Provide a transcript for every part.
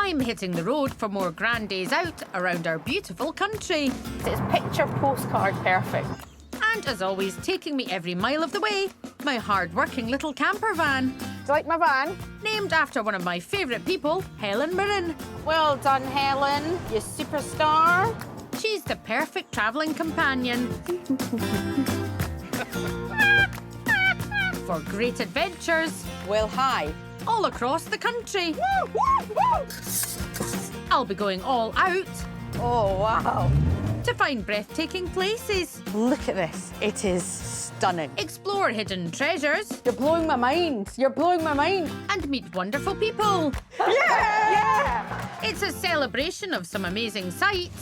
I'm hitting the road for more grand days out around our beautiful country. It's picture postcard perfect. And as always, taking me every mile of the way, my hard-working little camper van. Do you like my van? Named after one of my favourite people, Helen Mirren. Well done, Helen, you superstar. She's the perfect travelling companion. For great adventures. Well, hi. All across the country. I'll be going all out. Oh, wow. To find breathtaking places. Look at this. It is stunning. Explore hidden treasures. You're blowing my mind. You're blowing my mind. And meet wonderful people. Yeah! It's a celebration of some amazing sights.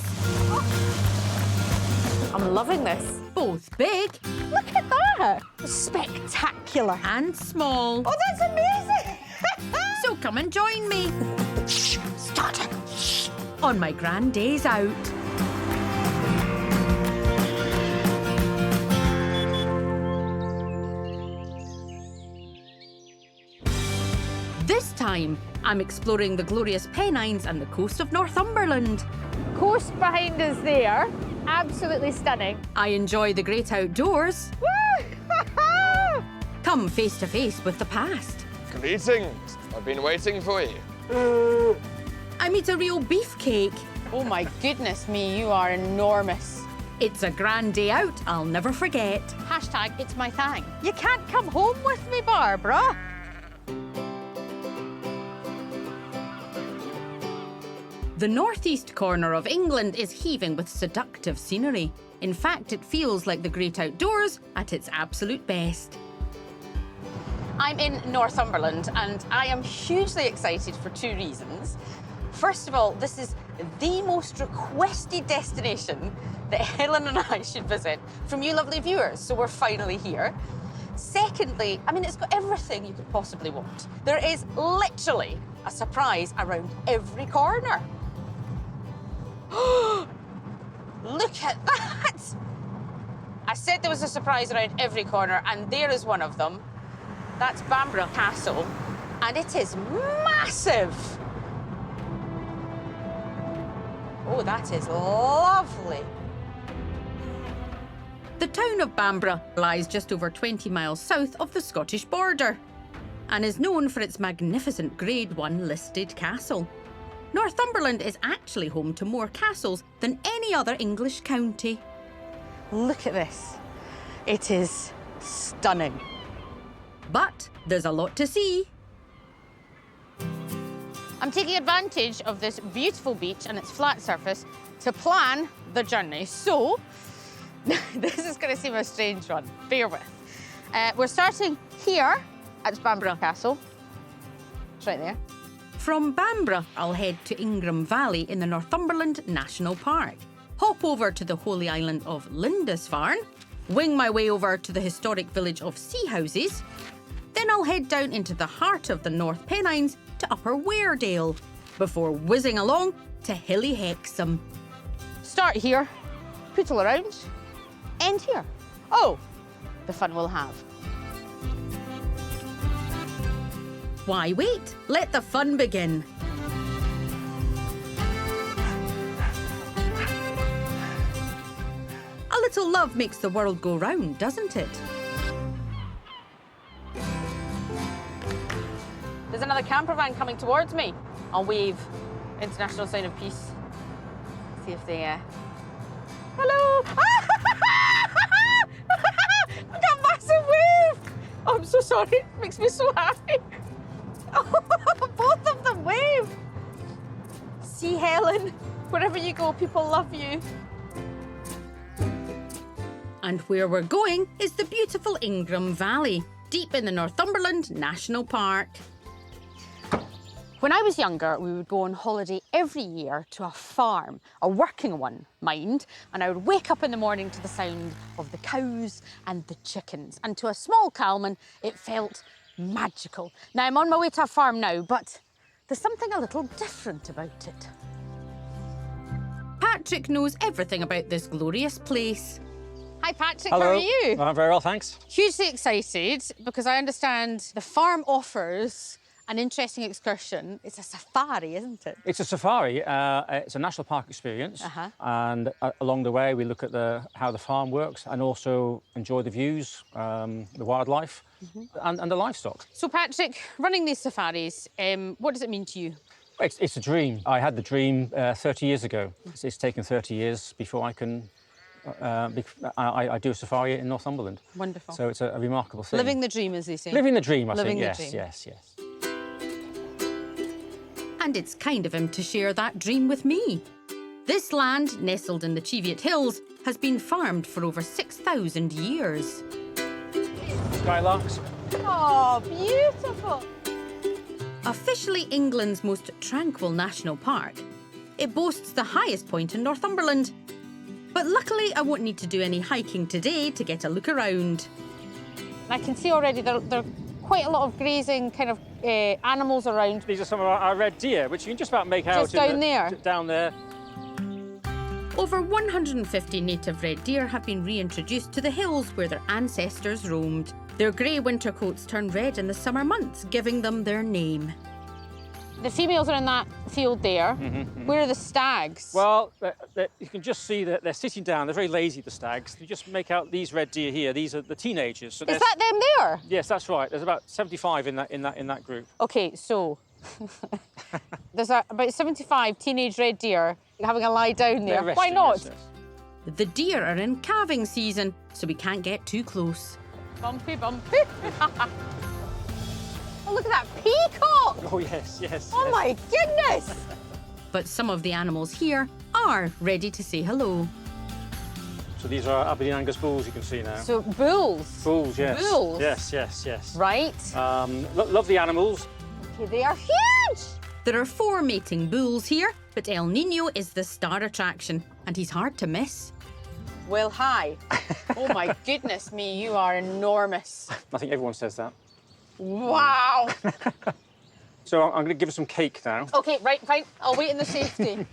I'm loving this. Both big. Look at that. Spectacular. And small. Oh, that's amazing. So come and join me. Start it. On my grand days out. This time, I'm exploring the glorious Pennines and the coast of Northumberland. Coast behind us there. Absolutely stunning. I enjoy the great outdoors. Woo! Come face to face with the past. Greetings. I've been waiting for you. I meet a real beefcake. Oh my goodness me, you are enormous. It's a grand day out I'll never forget. Hashtag it's my thing. You can't come home with me, Barbara. The northeast corner of England is heaving with seductive scenery. In fact, it feels like the great outdoors at its absolute best. I'm in Northumberland and I am hugely excited for two reasons. First of all, this is the most requested destination that Helen and I should visit from you lovely viewers, so we're finally here. Secondly, I mean, it's got everything you could possibly want. There is literally a surprise around every corner. Look at that! I said there was a surprise around every corner, and there is one of them. That's Bambra Castle, and it is massive. Oh, that is lovely. The town of Bambra lies just over 20 miles south of the Scottish border and is known for its magnificent Grade 1 listed castle. Northumberland is actually home to more castles than any other English county. Look at this. It is stunning. But there's a lot to see. I'm taking advantage of this beautiful beach and its flat surface to plan the journey. So, this is going to seem a strange one. Bear with. We're starting here at Bambra Castle. It's right there. From Bambra, I'll head to Ingram Valley in the Northumberland National Park, hop over to the holy island of Lindisfarne, wing my way over to the historic village of Seahouses, then I'll head down into the heart of the North Pennines to Upper Weardale, before whizzing along to hilly Hexham. Start here, pootle around, end here. Oh, the fun we'll have. Why wait? Let the fun begin. A little love makes the world go round, doesn't it? There's another camper van coming towards me. I'll wave. International sign of peace. See if they, Hello! Look at that massive wave! Oh, I'm so sorry. It makes me so happy. Both of them wave. See, Helen, wherever you go, people love you. And where we're going is the beautiful Ingram Valley, deep in the Northumberland National Park. When I was younger, we would go on holiday every year to a farm, a working one, mind, and I would wake up in the morning to the sound of the cows and the chickens. And to a small Calman, it felt magical. Now, I'm on my way to a farm now, but there's something a little different about it. Patrick knows everything about this glorious place. Hi, Patrick, Hello. how are you? I'm very well, thanks. Hugely excited because I understand the farm offers an interesting excursion. It's a safari, isn't it? It's a safari. It's a national park experience. And along the way, we look at how the farm works and also enjoy the views, the wildlife and the livestock. So, Patrick, running these safaris, what does it mean to you? It's a dream. I had the dream 30 years ago. It's taken 30 years before I can... I do a safari in Northumberland. Wonderful. So it's a remarkable thing. Living the dream, as they say. Living the dream, I think. Yes. Yes. And it's kind of him to share that dream with me. This land, nestled in the Cheviot Hills, has been farmed for over 6,000 years. Skylarks. Oh, beautiful. Officially England's most tranquil national park, it boasts the highest point in Northumberland. But luckily, I won't need to do any hiking today to get a look around. I can see already there are quite a lot of grazing kind of animals around. These are some of our red deer, which you can just about make out. Just down there? Down there. Over 150 native red deer have been reintroduced to the hills where their ancestors roamed. Their grey winter coats turn red in the summer months, giving them their name. The females are in that field there. Where are the stags? Well, you can just see that they're sitting down. They're very lazy, the stags. You just make out these red deer here. These are the teenagers. So is that them there? Yes, that's right. There's about 75 in that group. Okay, so there's about 75 teenage red deer having a lie down there. Resting, why not? Yes. The deer are in calving season, so we can't get too close. Bumpy, bumpy. Oh, look at that peacock! Oh, yes. Oh, my goodness! But some of the animals here are ready to say hello. So these are Aberdeen Angus bulls you can see now. So, bulls? Bulls, yes. Bulls? Yes. Right. Lovely animals. Okay, they are huge! There are 4 mating bulls here, but El Nino is the star attraction, and he's hard to miss. Well, hi. Oh, my goodness me, you are enormous. I think everyone says that. Wow! So I'm going to give her some cake now. Okay, right, fine. I'll wait in the safety.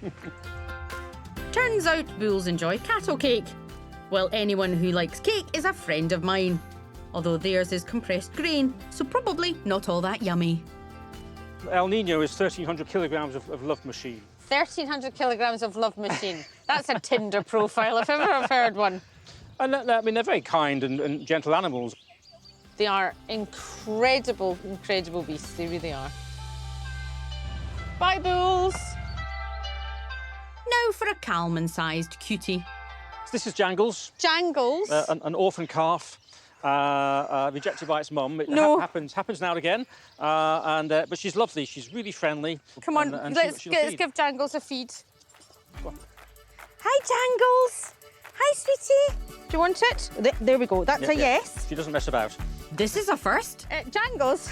Turns out bulls enjoy cattle cake. Well, anyone who likes cake is a friend of mine. Although theirs is compressed grain, so probably not all that yummy. El Nino is 1,300 kilograms of love machine. 1,300 kilograms of love machine. That's a Tinder profile if ever I've heard one. And I mean, they're very kind and gentle animals. They are incredible beasts. They really are. Bye, bulls. Now for a Calman-sized cutie. So this is Jangles. Jangles. An orphan calf. Rejected by its mum. It No. happens now and again. But she's lovely. She's really friendly. Come on, and let's she'll feed. give Jangles a feed. Hi, Jangles. Hi, sweetie. Do you want it? There we go. That's a yes. She doesn't mess about. This is a first. Jangles.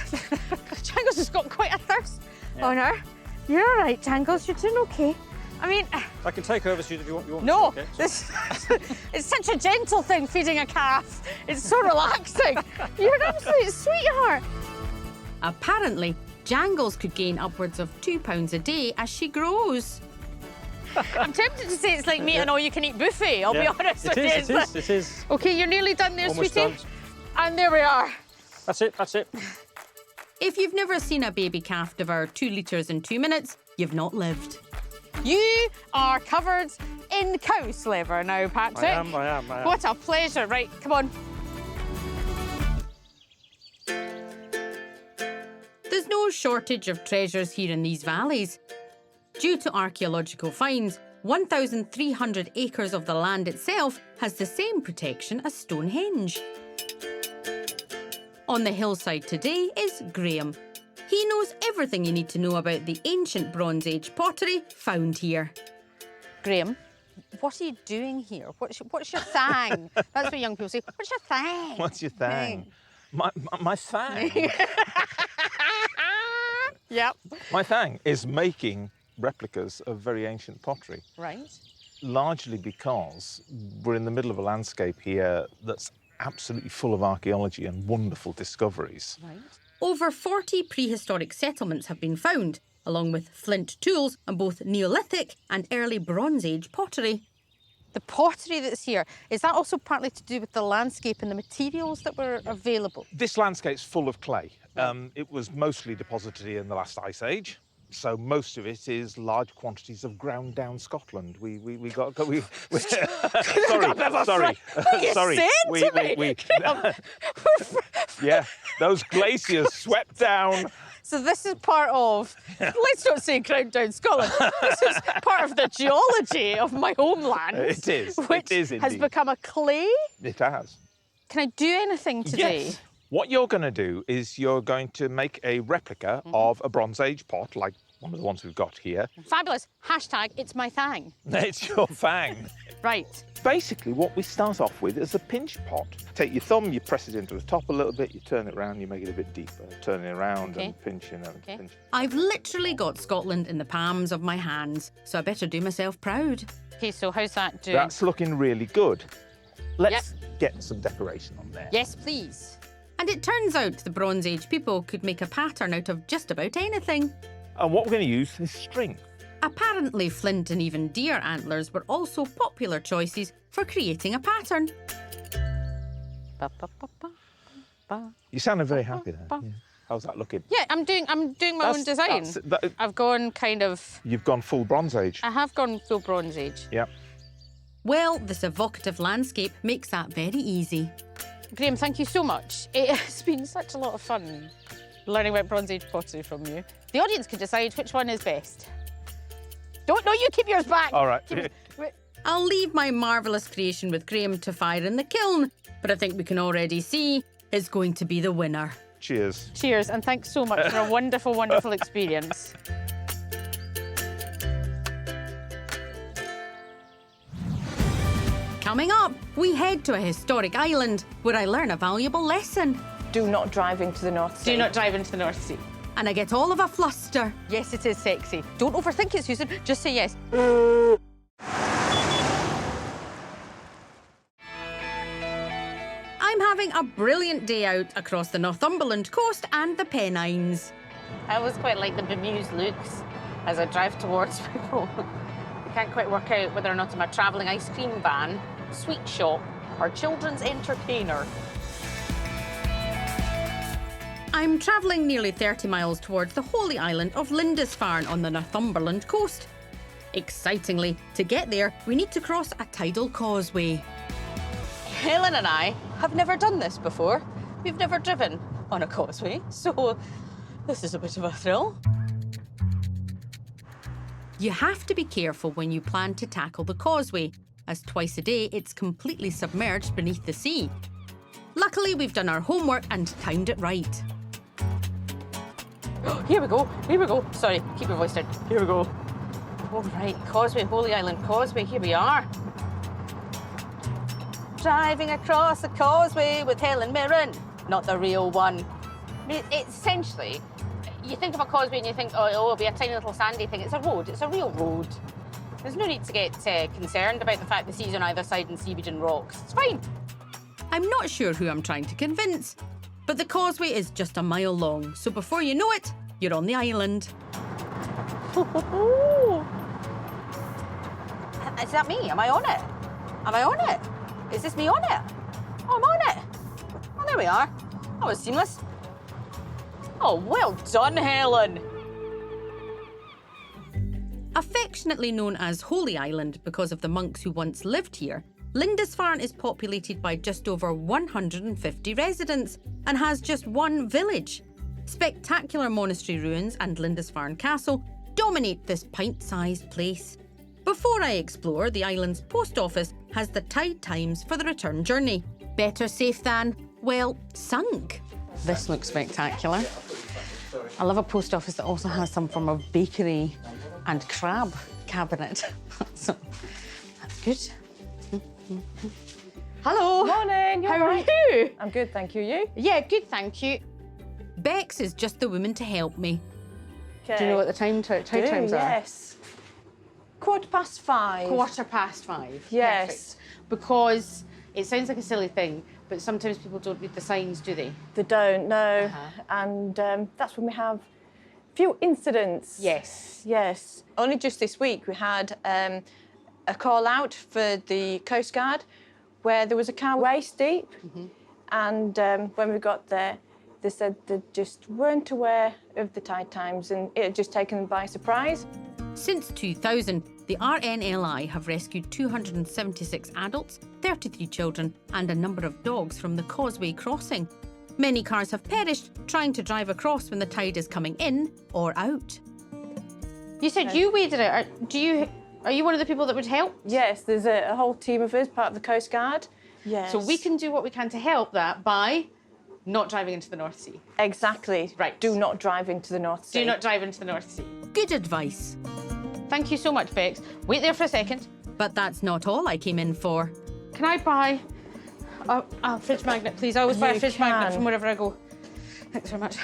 Jangles has got quite a thirst on her. You're all right, Jangles. You're doing okay. I mean... I can take over, Susan, if you want. No, okay, it's such a gentle thing, feeding a calf. It's so relaxing. You're an absolute sweetheart. Apparently, Jangles could gain upwards of £2 a day as she grows. I'm tempted to say it's like meat and all-you-can-eat buffet, I'll be honest with you. It is. OK, you're nearly done there, Almost sweetie. done. And there we are. That's it. If you've never seen a baby calf devour 2 litres in 2 minutes, you've not lived. You are covered in cow slaver now, Patrick. I am. What a pleasure. Right, come on. There's no shortage of treasures here in these valleys. Due to archaeological finds, 1,300 acres of the land itself has the same protection as Stonehenge. On the hillside today is Graham. He knows everything you need to know about the ancient Bronze Age pottery found here. Graham, what are you doing here? What's your thing? That's what young people say. What's your thing? What's your thing? My thing? Yep. My thing is making replicas of very ancient pottery. Right. Largely because we're in the middle of a landscape here that's absolutely full of archaeology and wonderful discoveries. Right. Over 40 prehistoric settlements have been found, along with flint tools and both Neolithic and early Bronze Age pottery. The pottery that's here, is that also partly to do with the landscape and the materials that were available? This landscape's full of clay. It was mostly deposited here in the last ice age. So most of it is large quantities of ground down Scotland. Sorry. You said to me. Yeah, those glaciers swept down. So this is part of, let's not say ground down Scotland, this is part of the geology of my homeland. It is. Which it is has indeed. become a clay. It has. Can I do anything today? Yes. What you're going to do is you're going to make a replica of a Bronze Age pot, like one of the ones we've got here. Fabulous. Hashtag, it's my thang. It's your fang. Right. Basically, what we start off with is a pinch pot. Take your thumb, you press it into the top a little bit, you turn it around, you make it a bit deeper. Turn it around and pinching and pinching. I've literally got Scotland in the palms of my hands, so I better do myself proud. Okay, so how's that doing? That's looking really good. Let's get some decoration on there. Yes, please. And it turns out the Bronze Age people could make a pattern out of just about anything. And what we're going to use is string. Apparently, flint and even deer antlers were also popular choices for creating a pattern. You sounded very happy there. Yeah. How's that looking? Yeah, I'm doing my own design. I've gone kind of... You've gone full Bronze Age. I have gone full Bronze Age. Yeah. Well, this evocative landscape makes that very easy. Graham, thank you so much. It has been such a lot of fun learning about Bronze Age pottery from you. The audience can decide which one is best. Don't you keep yours back. All right. I'll leave my marvellous creation with Graham to fire in the kiln, but I think we can already see it's going to be the winner. Cheers. Cheers, and thanks so much for a wonderful, wonderful experience. Coming up, we head to a historic island where I learn a valuable lesson. Do not drive into the North Sea. Do not drive into the North Sea. And I get all of a fluster. Yes, it is sexy. Don't overthink it, Susan. Just say yes. I'm having a brilliant day out across the Northumberland coast and the Pennines. I always quite like the bemused looks as I drive towards people. I can't quite work out whether or not I'm a travelling ice cream van, sweet shop, or children's entertainer. I'm travelling nearly 30 miles towards the holy island of Lindisfarne on the Northumberland coast. Excitingly, to get there, we need to cross a tidal causeway. Helen and I have never done this before. We've never driven on a causeway, so this is a bit of a thrill. You have to be careful when you plan to tackle the causeway, as twice a day it's completely submerged beneath the sea. Luckily, we've done our homework and timed it right. Here we go, here we go. Sorry, keep your voice down. Here we go. All right, causeway, Holy Island Causeway, here we are. Driving across the causeway with Helen Mirren, not the real one. I mean, essentially, you think of a causeway and you think, oh, it'll be a tiny little sandy thing. It's a road, it's a real road. There's no need to get concerned about the fact the sea's on either side and seaweed and rocks. It's fine. I'm not sure who I'm trying to convince, but the causeway is just a mile long, so before you know it, you're on the island. Is that me? Am I on it? Am I on it? Is this me on it? Oh, I'm on it. Oh, there we are. That was seamless. Oh, well done, Helen. Affectionately known as Holy Island because of the monks who once lived here, Lindisfarne is populated by just over 150 residents and has just one village. Spectacular monastery ruins and Lindisfarne Castle dominate this pint-sized place. Before I explore, the island's post office has the tide times for the return journey. Better safe than, well, sunk. This looks spectacular. I love a post office that also has some form of bakery and crab cabinet. So, that's good. Hello. Morning. How are you? I'm good, thank you. You? Yeah, good, thank you. Bex is just the woman to help me. Okay. Do you know what the times are? Yes. 5:15. 5:15. Yes. Perfect. Because it sounds like a silly thing, but sometimes people don't read the signs, do they? They don't, no. And that's when we have a few incidents. Yes. Yes. Only just this week we had a call out for the Coast Guard where there was a car waist deep. And when we got there, They said they just weren't aware of the tide times and it had just taken them by surprise. Since 2000, the RNLI have rescued 276 adults, 33 children and a number of dogs from the causeway crossing. Many cars have perished trying to drive across when the tide is coming in or out. You said you waded it. Are you one of the people that would help? Yes, there's a whole team of us, part of the Coast Guard. Yes. So we can do what we can to help that by not driving into the North Sea. Exactly. Right. Do not drive into the North Sea. Do not drive into the North Sea. Good advice. Thank you so much, Bex. Wait there for a second. But that's not all I came in for. Can I buy a fridge magnet, please? I always buy a fridge magnet from wherever I go. Thanks very much.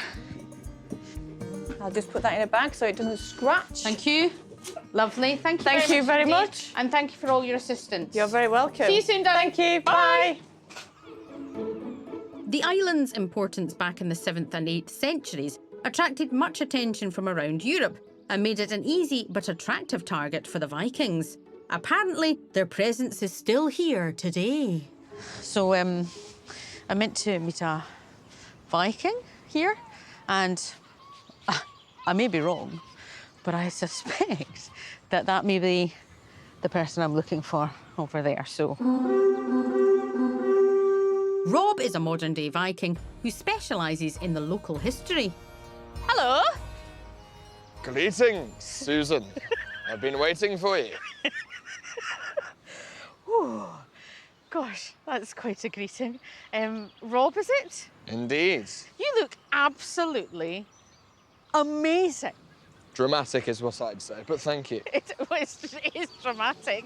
I'll just put that in a bag so it doesn't scratch. Thank you. Lovely. Thank you Thank you very much. And thank you for all your assistance. You're very welcome. See you soon, darling. Thank you. Bye. The island's importance back in the 7th and 8th centuries attracted much attention from around Europe and made it an easy but attractive target for the Vikings. Apparently, their presence is still here today. So, I meant to meet a Viking here, and I may be wrong, but I suspect that may be the person I'm looking for over there, so... Rob is a modern-day Viking who specialises in the local history. Hello! Greetings, Susan. I've been waiting for you. Ooh, gosh, that's quite a greeting. Rob, is it? Indeed. You look absolutely amazing. Dramatic is what I'd say, but thank you. It is dramatic.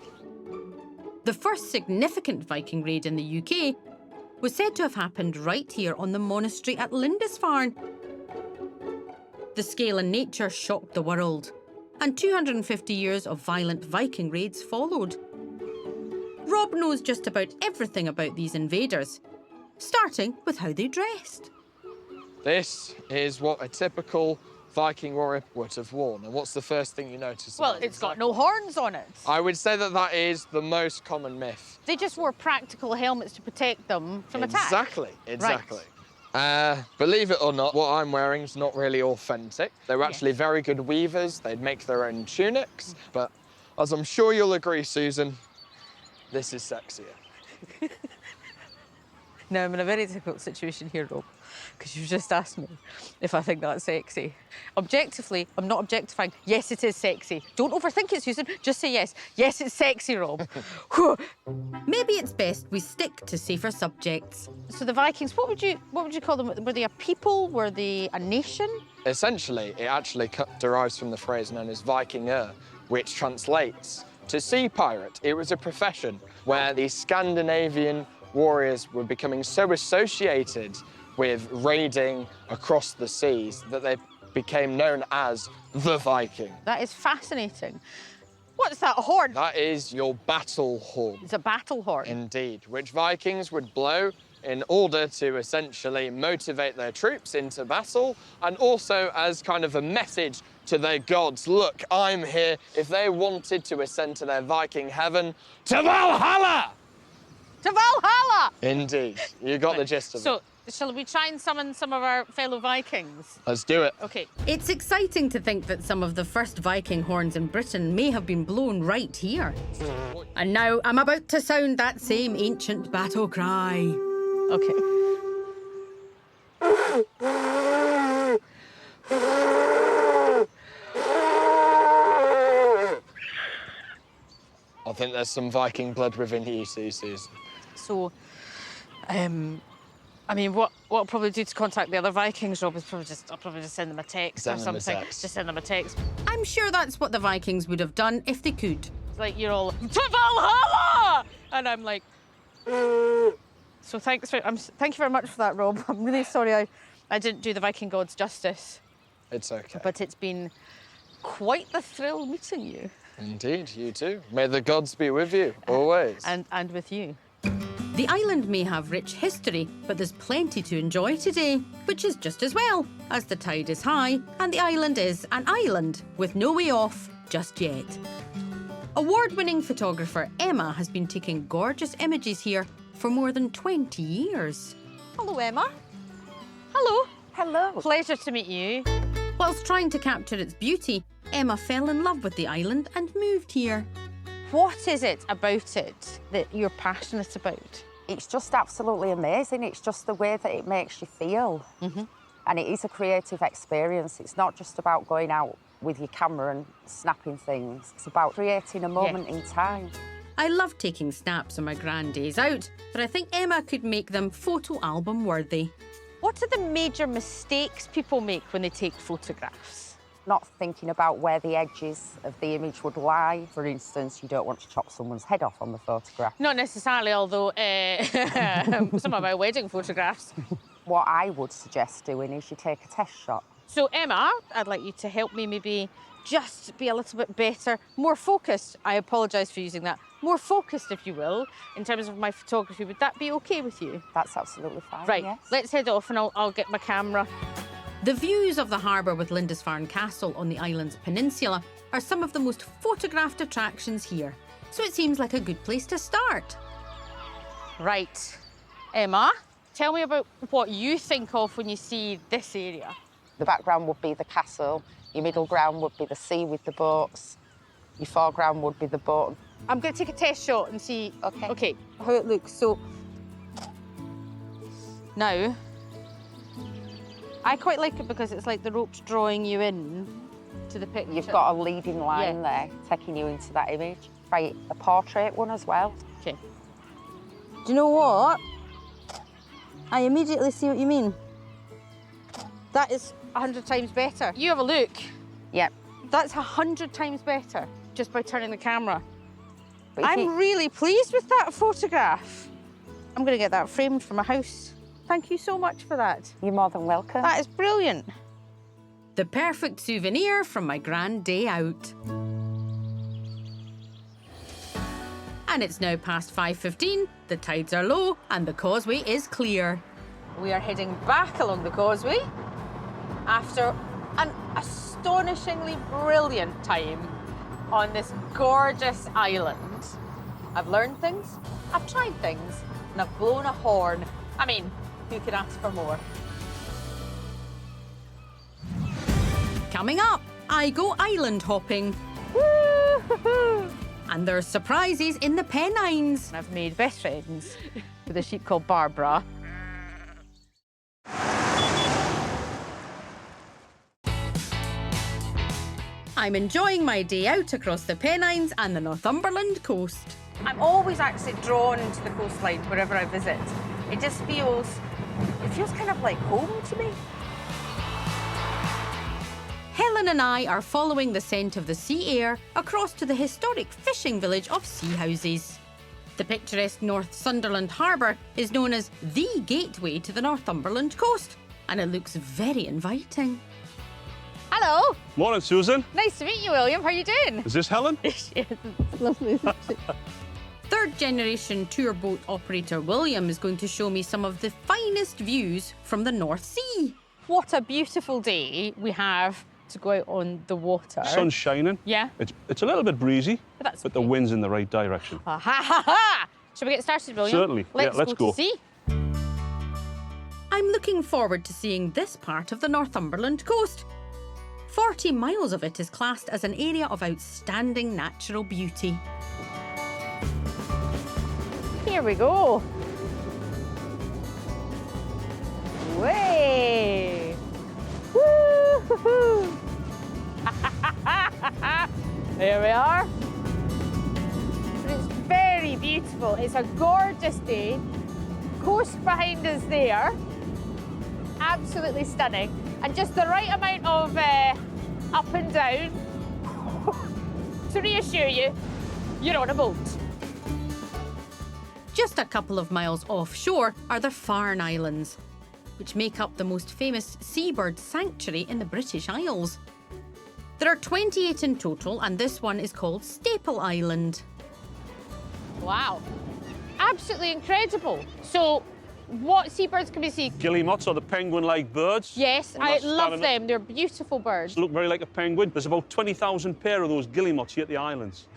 The first significant Viking raid in the UK was said to have happened right here on the monastery at Lindisfarne. The scale and nature shocked the world, and 250 years of violent Viking raids followed. Rob knows just about everything about these invaders, starting with how they dressed. This is what a typical Viking warrior would have worn. And what's the first thing you notice? Well, it's got no horns on it. I would say that is the most common myth. They just wore practical helmets to protect them from attack. Exactly. Believe it or not, what I'm wearing is not really authentic. They were actually very good weavers. They'd make their own tunics. But as I'm sure you'll agree, Susan, this is sexier. Now, I'm in a very difficult situation here, Rob, because you've just asked me if I think that's sexy. Objectively, I'm not objectifying. Yes, it is sexy. Don't overthink it, Susan. Just say yes. Yes, it's sexy, Rob. Maybe it's best we stick to safer subjects. So the Vikings, what would you call them? Were they a people? Were they a nation? Essentially, it actually derives from the phrase known as Vikinger, which translates to sea pirate. It was a profession where the Scandinavian warriors were becoming so associated with raiding across the seas that they became known as the Viking. That is fascinating. What's that horn? That is your battle horn. It's a battle horn. Indeed, which Vikings would blow in order to essentially motivate their troops into battle and also as kind of a message to their gods. Look, I'm here. If they wanted to ascend to their Viking heaven, to Valhalla! To Valhalla! Indeed. You got the gist of it. So, shall we try and summon some of our fellow Vikings? Let's do it. OK. It's exciting to think that some of the first Viking horns in Britain may have been blown right here. And now I'm about to sound that same ancient battle cry. OK. I think there's some Viking blood within you, Susan. So, I mean, what I'll probably do to contact the other Vikings, Rob, is I'll probably just send them a text or something. Just send them a text. I'm sure that's what the Vikings would have done if they could. It's like you're all, to Valhalla! And I'm like... So thank you very much for that, Rob. I'm really sorry I didn't do the Viking gods justice. It's okay. But it's been quite the thrill meeting you. Indeed, you too. May the gods be with you, always. And with you. The island may have rich history, but there's plenty to enjoy today, which is just as well, as the tide is high and the island is an island with no way off just yet. Award-winning photographer Emma has been taking gorgeous images here for more than 20 years. Hello, Emma. Hello. Hello. Pleasure to meet you. Whilst trying to capture its beauty, Emma fell in love with the island and moved here. What is it about it that you're passionate about? It's just absolutely amazing. It's just the way that it makes you feel. And it is a creative experience. It's not just about going out with your camera and snapping things. It's about creating a moment in time. I love taking snaps on my grand days out, but I think Emma could make them photo album worthy. What are the major mistakes people make when they take photographs? Not thinking about where the edges of the image would lie. For instance, you don't want to chop someone's head off on the photograph. Not necessarily, although some of my wedding photographs. What I would suggest doing is you take a test shot. So, Emma, I'd like you to help me maybe just be a little bit better, more focused. I apologise for using that. More focused, if you will, in terms of my photography. Would that be OK with you? That's absolutely fine, Right, yes. let's head off and I'll get my camera. The views of the harbour with Lindisfarne Castle on the island's peninsula are some of the most photographed attractions here, so it seems like a good place to start. Right, Emma, tell me about what you think of when you see this area. The background would be the castle. Your middle ground would be the sea with the boats. Your foreground would be the boat. I'm going to take a test shot and see OK. how it looks. So, now, I quite like it because it's like the rope's drawing you in to the picture. You've got a leading line there, taking you into that image. Right, a portrait one as well. OK. Do you know what? I immediately see what you mean. That is 100 times better. You have a look. Yep. That's 100 times better just by turning the camera. But if I'm really pleased with that photograph. I'm going to get that framed for my house. Thank you so much for that. You're more than welcome. That is brilliant. The perfect souvenir from my grand day out. And it's now past 5:15, the tides are low and the causeway is clear. We are heading back along the causeway after an astonishingly brilliant time on this gorgeous island. I've learned things, I've tried things, and I've blown a horn. I mean, who could ask for more? Coming up, I go island hopping. Woo-hoo-hoo. And there's surprises in the Pennines. I've made best friends with a sheep called Barbara. I'm enjoying my day out across the Pennines and the Northumberland coast. I'm always actually drawn to the coastline wherever I visit. It feels kind of like home to me. Helen and I are following the scent of the sea air across to the historic fishing village of Sea Houses. The picturesque Northumberland harbour is known as the gateway to the Northumberland coast, and it looks very inviting. Hello. Morning, Susan. Nice to meet you, William. How are you doing? Is this Helen? Yes, it's lovely. Third generation tour boat operator William is going to show me some of the finest views from the North Sea. What a beautiful day we have to go out on the water. Sun's shining. Yeah. It's a little bit breezy, But the wind's in the right direction. Ha ha ha ha! Shall we get started, William? Certainly. Let's go. To sea. I'm looking forward to seeing this part of the Northumberland coast. 40 miles of it is classed as an area of outstanding natural beauty. Here we go. Way! Woo-hoo-hoo. There we are. But it's very beautiful. It's a gorgeous day. Coast behind us there. Absolutely stunning. And just the right amount of up and down to reassure you, you're on a boat. Just a couple of miles offshore are the Farne Islands, which make up the most famous seabird sanctuary in the British Isles. There are 28 in total, and this one is called Staple Island. Wow. Absolutely incredible. So, what seabirds can we see? Guillemots are the penguin-like birds. Yes, And I that's love standing them. They're beautiful birds. They look very like a penguin. There's about 20,000 pair of those guillemots here at the islands.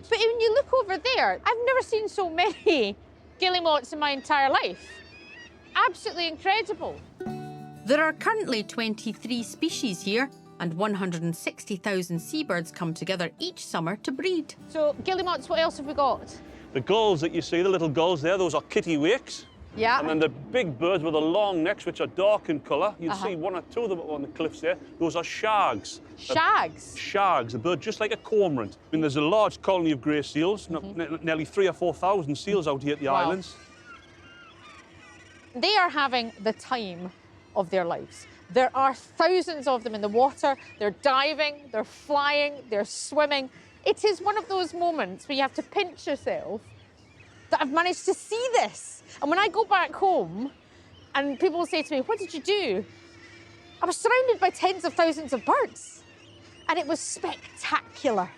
But when you look over there, I've never seen so many guillemots in my entire life. Absolutely incredible. There are currently 23 species here, and 160,000 seabirds come together each summer to breed. So, guillemots, what else have we got? The gulls that you see, the little gulls there, those are kittiwakes. Yeah. And then the big birds with the long necks, which are dark in colour, you'll see one or two of them on the cliffs there. Those are shags. Shags? Shags, a bird just like a cormorant. I mean, there's a large colony of grey seals, nearly 3,000 or 4,000 seals out here at the islands. They are having the time of their lives. There are thousands of them in the water. They're diving, they're flying, they're swimming. It is one of those moments where you have to pinch yourself that I've managed to see this. And when I go back home and people will say to me, what did you do? I was surrounded by tens of thousands of birds and it was spectacular.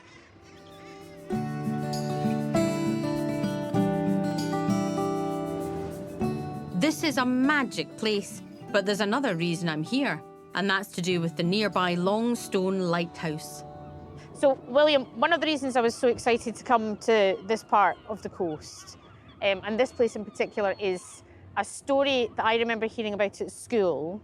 This is a magic place, but there's another reason I'm here, and that's to do with the nearby Longstone Lighthouse. So, William, one of the reasons I was so excited to come to this part of the coast, and this place in particular, is a story that I remember hearing about at school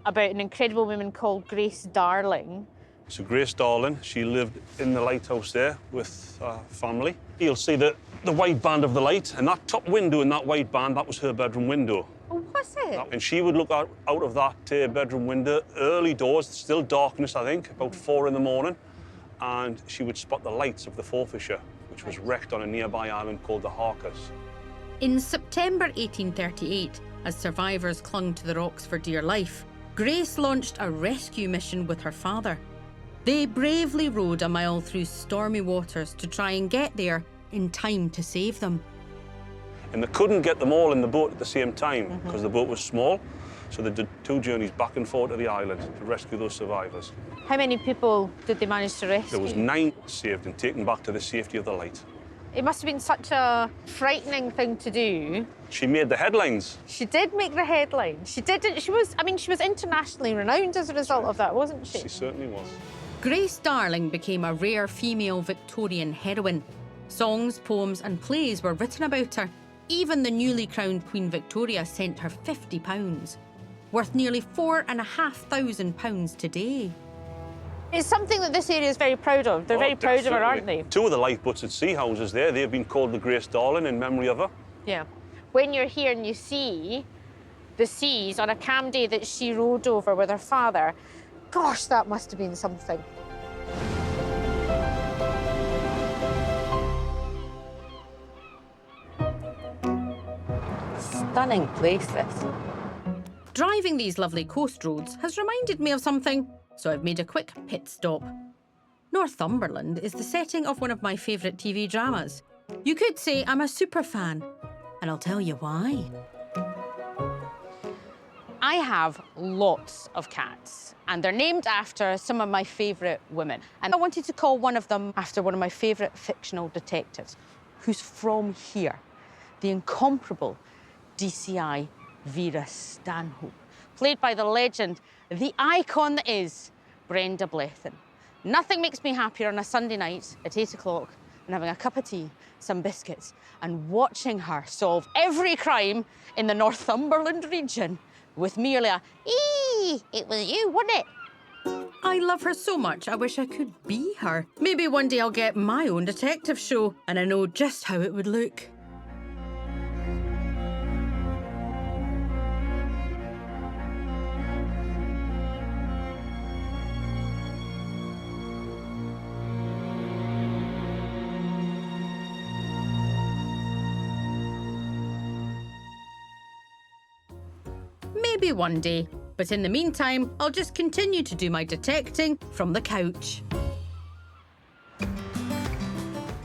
about an incredible woman called Grace Darling. So Grace Darling, she lived in the lighthouse there with her family. You'll see the white band of the light, and that top window in that white band, that was her bedroom window. Oh, was it? And she would look out of that bedroom window, early doors, still darkness, I think, about 4 in the morning, and she would spot the lights of the Forfarshire, which was wrecked on a nearby island called the Harkers. In September 1838, as survivors clung to the rocks for dear life, Grace launched a rescue mission with her father. They bravely rowed a mile through stormy waters to try and get there in time to save them. And they couldn't get them all in the boat at the same time because the boat was small, so they did 2 journeys back and forth to the island to rescue those survivors. How many people did they manage to rescue? There was 9 saved and taken back to the safety of the light. It must have been such a frightening thing to do. She made the headlines. She did make the headlines. She did. She was internationally renowned as a result of that, wasn't she? She certainly was. Grace Darling became a rare female Victorian heroine. Songs, poems and plays were written about her. Even the newly crowned Queen Victoria sent her £50, worth nearly £4,500 today. It's something that this area is very proud of. They're very proud of her, aren't they? 2 of the lifeboats at sea houses there, they've been called the Grace Darling in memory of her. Yeah. When you're here and you see the seas on a calm day that she rowed over with her father, gosh, that must have been something. Stunning place, this. Driving these lovely coast roads has reminded me of something, so I've made a quick pit stop. Northumberland is the setting of one of my favourite TV dramas. You could say I'm a super fan, and I'll tell you why. I have lots of cats, and they're named after some of my favourite women. And I wanted to call one of them after one of my favourite fictional detectives, who's from here, the incomparable DCI Vera Stanhope, played by the legend, the icon that is Brenda Blethyn. Nothing makes me happier on a Sunday night at 8 o'clock and having a cup of tea, some biscuits, and watching her solve every crime in the Northumberland region with merely a, "Eee, it was you, wasn't it?" I love her so much, I wish I could be her. Maybe one day I'll get my own detective show, and I know just how it would look. Maybe one day, but in the meantime, I'll just continue to do my detecting from the couch.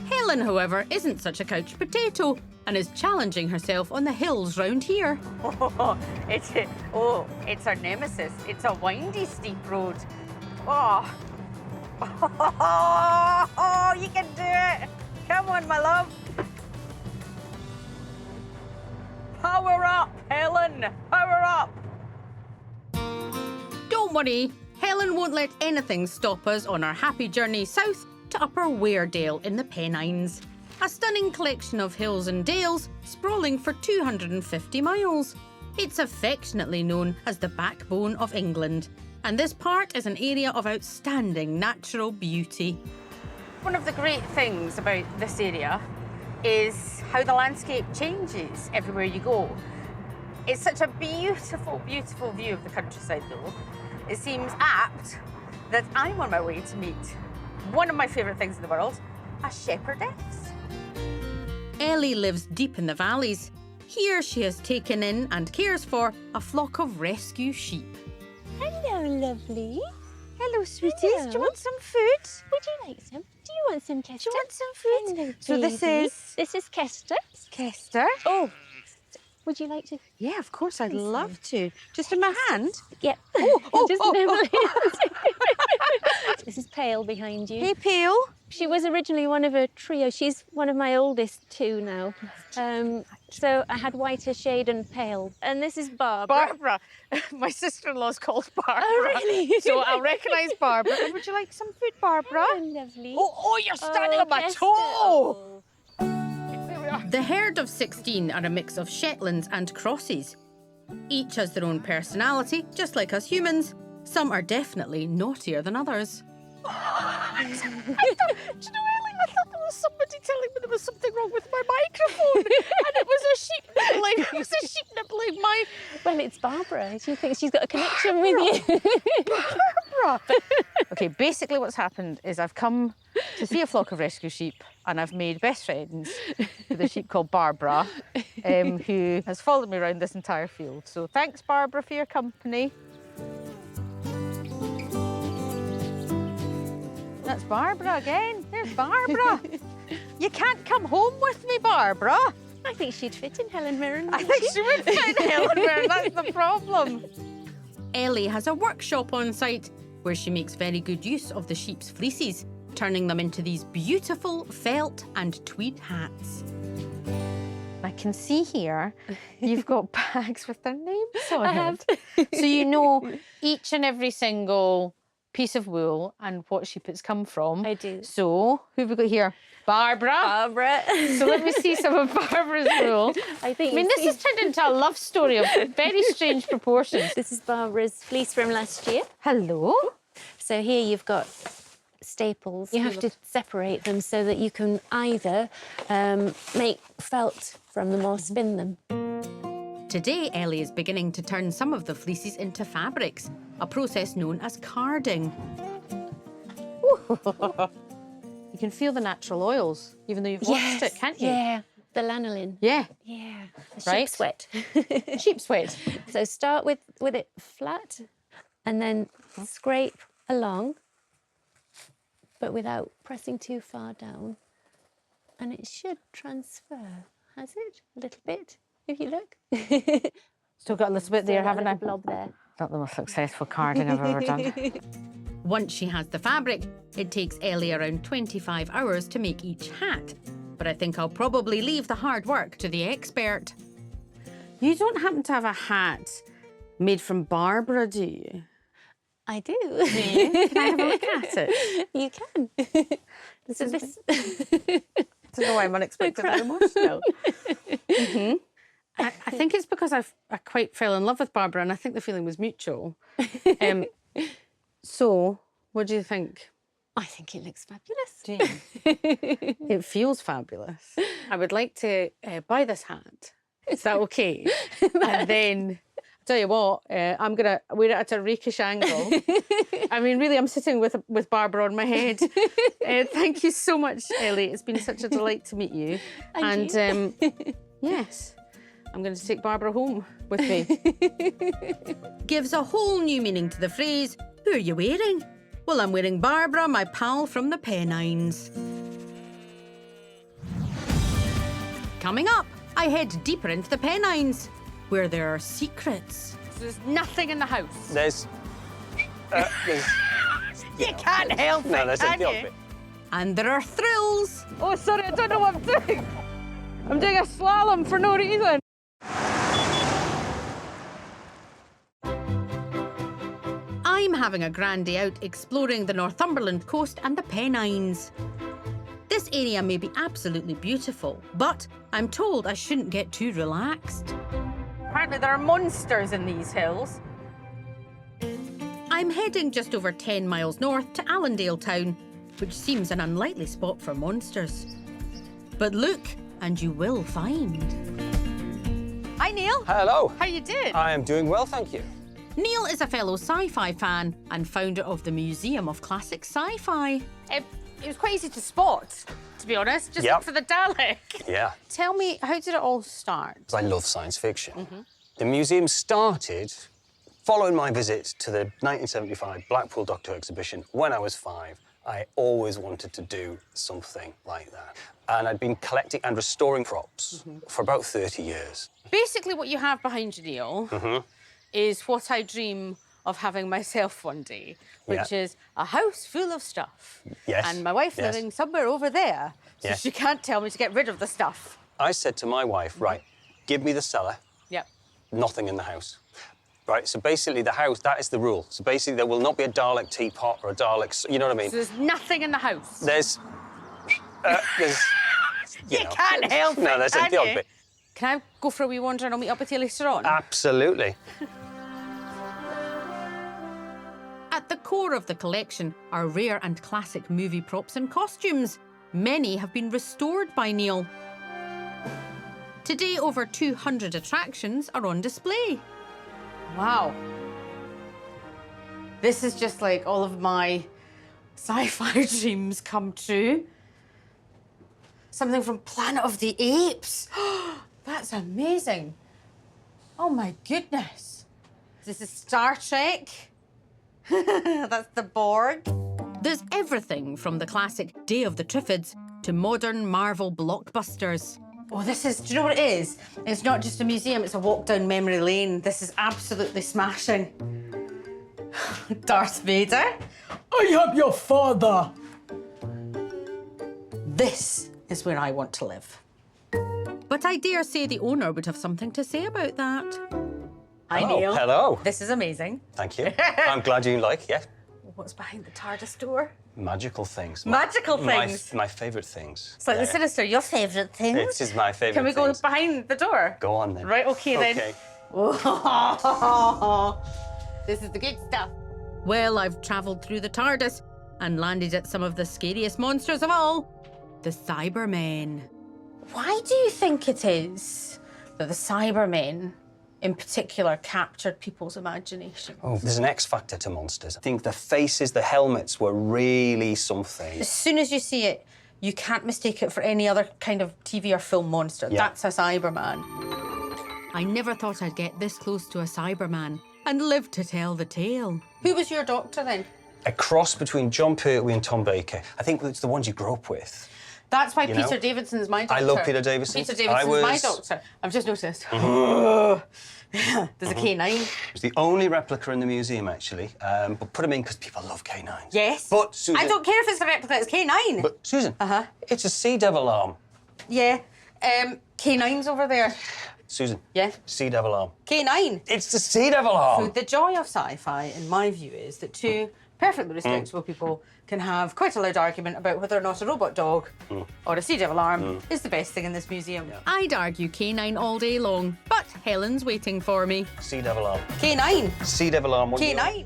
Helen, however, isn't such a couch potato and is challenging herself on the hills round here. It's our nemesis. It's a windy, steep road. Oh, you can do it. Come on, my love. Power up, Helen. Power up. Don't worry, Helen won't let anything stop us on our happy journey south to Upper Weardale in the Pennines. A stunning collection of hills and dales sprawling for 250 miles. It's affectionately known as the backbone of England, and this part is an area of outstanding natural beauty. One of the great things about this area is how the landscape changes everywhere you go. It's such a beautiful, beautiful view of the countryside, though. It seems apt that I'm on my way to meet one of my favourite things in the world, a shepherdess. Ellie lives deep in the valleys. Here she has taken in and cares for a flock of rescue sheep. Hello, lovely. Hello, sweeties. Hello. Do you want some food? Would you like some? Do you want some, Kester? Do you want some food? Hello, So this baby. is This is Kester. Kester. Oh, would you like to? Yeah, of course, I'd love to. Just in my hand? Yep. Just nibbling. This is Pale behind you. Hey, Pale. She was originally one of a trio. She's one of my oldest two now. So I had Whiter Shade and Pale. And this is Barbara. Barbara. My sister-in-law's called Barbara. Oh, really? So I'll recognise Barbara. And would you like some food, Barbara? Oh, lovely. Oh, you're standing on my Kester. toe. The herd of 16 are a mix of Shetlands and Crosses. Each has their own personality, just like us humans. Some are definitely naughtier than others. Do you know, Ellie, I thought there was somebody telling me there was something wrong with my microphone. And it was a sheep nibbling. It was a sheep nibbling my... Well, it's Barbara. She thinks she's got a connection with you. Barbara. OK, basically what's happened is I've come to see a flock of rescue sheep and I've made best friends with a sheep called Barbara, who has followed me around this entire field. So thanks, Barbara, for your company. That's Barbara again. There's Barbara. You can't come home with me, Barbara. I think she'd fit in Helen Mirren. I think she would fit in Helen Mirren. That's the problem. Ellie has a workshop on site where she makes very good use of the sheep's fleeces, turning them into these beautiful felt and tweed hats. I can see here you've got bags with their names on I have. So you know each and every single piece of wool and what sheep it's come from. I do. So who have we got here? Barbara. Barbara. So let me see some of Barbara's wool. I think. I mean, this has turned into a love story of very strange proportions. This is Barbara's fleece from last year. Hello. So here you've got staples. You have to separate them so that you can either make felt from them or spin them. Today, Ellie is beginning to turn some of the fleeces into fabrics, a process known as carding. You can feel the natural oils, even though you've washed it, can't you? Yeah, the lanolin. Yeah. Yeah, the Right. sheep sweat. Sheep sweat. So start with it flat and then scrape along, but without pressing too far down. And it should transfer, has it? A little bit, if you look. Still got a little bit there, haven't I? Blob there. Not the most successful carding I've ever done. Once she has the fabric, it takes Ellie around 25 hours to make each hat. But I think I'll probably leave the hard work to the expert. You don't happen to have a hat made from Barbara, do you? I do. Can I have a look at it? You can. So this. I don't know why I'm unexpectedly emotional. I think it's because I quite fell in love with Barbara and I think the feeling was mutual. So, what do you think? I think it looks fabulous. Do you? It feels fabulous. I would like to buy this hat. Is that okay? And then, I'll tell you what, I'm going to wear it at a rakish angle. I mean, really, I'm sitting with Barbara on my head. Thank you so much, Ellie. It's been such a delight to meet you. And Yes, I'm going to take Barbara home with me. Gives a whole new meaning to the phrase, who are you wearing? Well, I'm wearing Barbara, my pal from the Pennines. Coming up, I head deeper into the Pennines, where there are secrets. There's nothing in the house. There's... You can't help No, it, there's can the you? odd bit. And there are thrills. Oh, sorry, I don't know what I'm doing. I'm doing a slalom for no reason. I'm having a grand day out exploring the Northumberland coast and the Pennines. This area may be absolutely beautiful, but I'm told I shouldn't get too relaxed. apparently there are monsters in these hills. I'm heading just over 10 miles north to Allenale Town, which seems an unlikely spot for monsters. But look, and you will find. Hi, Neil. Hello. How you doing? I am doing well, thank you. Neil is a fellow sci-fi fan and founder of the Museum of Classic Sci-Fi. It was quite easy to spot, to be honest, just Yep. look for the Dalek. Yeah. Tell me, how did it all start? I love science fiction. The museum started following my visit to the 1975 Blackpool Doctor Who exhibition when I was 5. I always wanted to do something like that. And I'd been collecting and restoring props for about 30 years. Basically, what you have behind you, Neil, is what I dream of having myself one day, which is a house full of stuff. Yes. And my wife living somewhere over there, so Yes. she can't tell me to get rid of the stuff. I said to my wife, right, give me the cellar, Yep. nothing in the house. Right, so basically the house, that is the rule. So basically there will not be a Dalek teapot or a Dalek, you know what I mean? So there's nothing in the house. There's You can't help No, it, there's can the odd you? bit. Can I go for a wee wander and I'll meet up with you later on? Absolutely. At the core of the collection are rare and classic movie props and costumes. Many have been restored by Neil. Today, over 200 attractions are on display. Wow. This is just like all of my sci-fi dreams come true. Something from Planet of the Apes. That's amazing. Oh my goodness. This is Star Trek. That's the Borg. There's everything from the classic Day of the Triffids to modern Marvel blockbusters. Oh, this is, do you know what it is? It's not just a museum, it's a walk down memory lane. This is absolutely smashing. Darth Vader. I am your father. This is where I want to live. But I dare say the owner would have something to say about that. Hi, Hello. Neil. Hello. This is amazing. Thank you. I'm glad you like, yeah. What's behind the TARDIS door? Magical things. Magical things. My favourite things. Slightly sinister. Your favourite things? This is my favourite Can we go things. behind the door? Go on then. Right, okay then. Okay. This is the good stuff. Well, I've travelled through the TARDIS and landed at some of the scariest monsters of all, the Cybermen. Why do you think it is that the Cybermen in particular captured people's imagination? Oh, there's an X factor to monsters. I think the faces, the helmets were really something. As soon as you see it, you can't mistake it for any other kind of TV or film monster. Yeah. That's a Cyberman. I never thought I'd get this close to a Cyberman and live to tell the tale. Who was your doctor then? A cross between John Pertwee and Tom Baker. I think it's the ones you grew up with. That's why You Peter know? Davidson's my doctor. I love Peter Davison. Peter Davidson's my doctor. I've just noticed. There's a K9. It's the only replica in the museum, actually. But put them in because people love K9s. Yes. But, Susan... I don't care if it's a replica, it's K9. But, Susan, it's a sea devil arm. Yeah. K9's over there. Susan. Yeah. Sea devil arm. K9. It's the sea devil arm. So the joy of sci-fi, in my view, is that two perfectly respectable people can have quite a loud argument about whether or not a robot dog or a sea devil arm is the best thing in this museum. I'd argue K9 all day long, but Helen's waiting for me. Sea devil arm. K9. Sea devil arm. K9.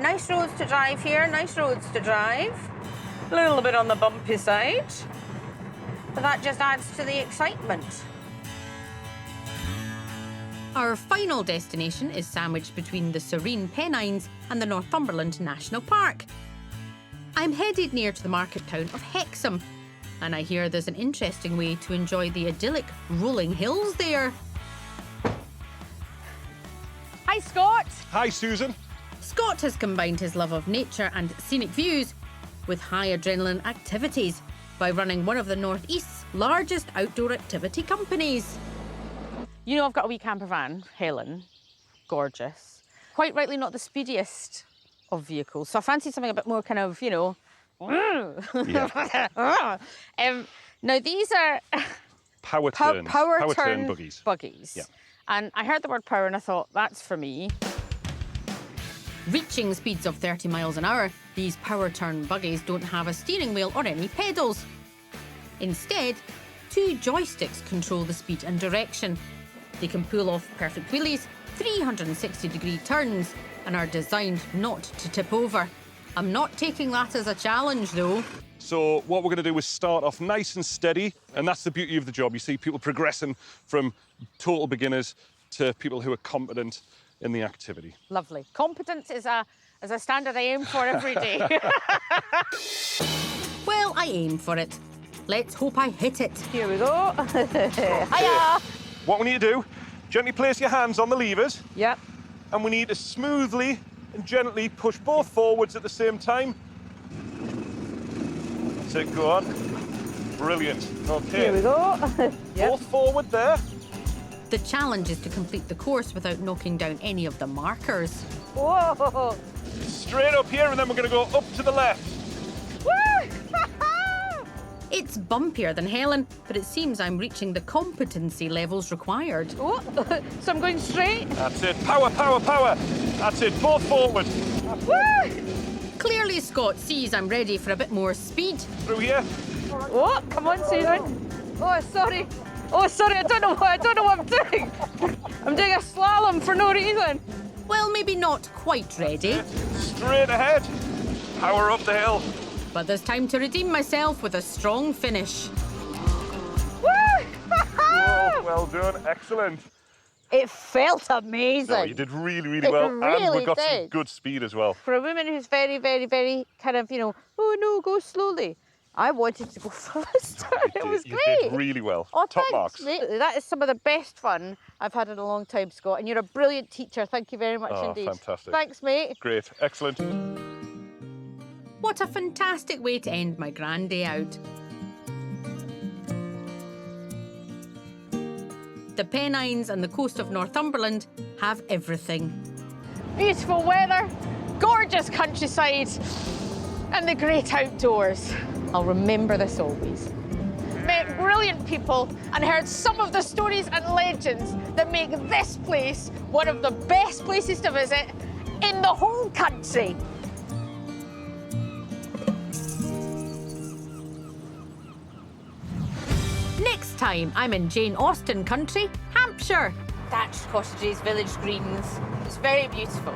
Nice roads to drive here, nice roads to drive. A little bit on the bumpy side, but that just adds to the excitement. Our final destination is sandwiched between the serene Pennines and the Northumberland National Park. I'm headed near to the market town of Hexham, and I hear there's an interesting way to enjoy the idyllic rolling hills there. Hi, Scott. Hi, Susan. Scott has combined his love of nature and scenic views with high adrenaline activities by running one of the North East's largest outdoor activity companies. You know I've got a wee camper van, Helen. Gorgeous. Quite rightly not the speediest of vehicles, so I fancied something a bit more kind of, you know... Yeah. Now, these are... Power turn buggies. Yeah. And I heard the word power and I thought, that's for me. Reaching speeds of 30 miles an hour, these power turn buggies don't have a steering wheel or any pedals. Instead, 2 joysticks control the speed and direction. They can pull off perfect wheelies, 360-degree turns, and are designed not to tip over. I'm not taking that as a challenge, though. So what we're going to do is start off nice and steady, and that's the beauty of the job. You see people progressing from total beginners to people who are competent in the activity. Lovely. Competence is a standard I aim for every day. Well, I aim for it. Let's hope I hit it. Here we go. Hiya! What we need to do, gently place your hands on the levers. Yep. And we need to smoothly and gently push both forwards at the same time. That's it, go on. Brilliant. Okay. Here we go. Yep. Both forward there. The challenge is to complete the course without knocking down any of the markers. Whoa! Straight up here, and then we're going to go up to the left. Woo! It's bumpier than Helen, but it seems I'm reaching the competency levels required. Oh, so I'm going straight. That's it. Power, power, power. That's it. Both forward. Woo! Clearly Scott sees I'm ready for a bit more speed. Through here. Oh, come on, Susan. Oh, sorry. Oh, sorry, I don't know what I'm doing. I'm doing a slalom for no reason. Well, maybe not quite ready. Straight ahead. Power up the hill. But there's time to redeem myself with a strong finish. Woo! Oh, well done. Excellent. It felt amazing. No, you did really, really well. And really we got some did. good speed as well. For a woman who's very, very, very kind of, oh no, go slowly. I wanted to go faster. It was You great. did really well. Oh, Top thanks, marks. mate. That is some of the best fun I've had in a long time, Scott. And you're a brilliant teacher. Thank you very much indeed. Fantastic. Thanks, mate. Great. Excellent. What a fantastic way to end my grand day out. The Pennines and the coast of Northumberland have everything. Beautiful weather, gorgeous countryside, and the great outdoors. I'll remember this always. Met brilliant people and heard some of the stories and legends that make this place one of the best places to visit in the whole country. Next time, I'm in Jane Austen country, Hampshire, Thatched cottages, village greens. It's very beautiful.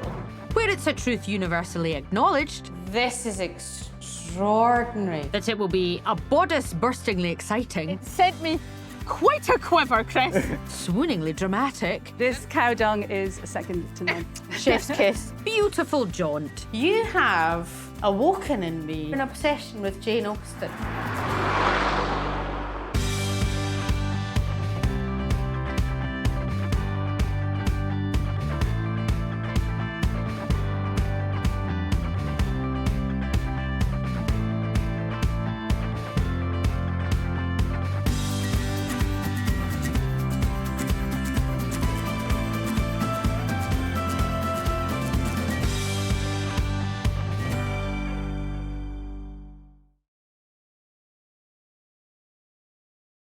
where it's a truth universally acknowledged This is extraordinary. that it will be a bodice-burstingly exciting, Sent me quite a quiver, Chris. swooningly dramatic, This cow dung is second to none. Chef's kiss. beautiful jaunt. You have awoken in me an obsession with Jane Austen.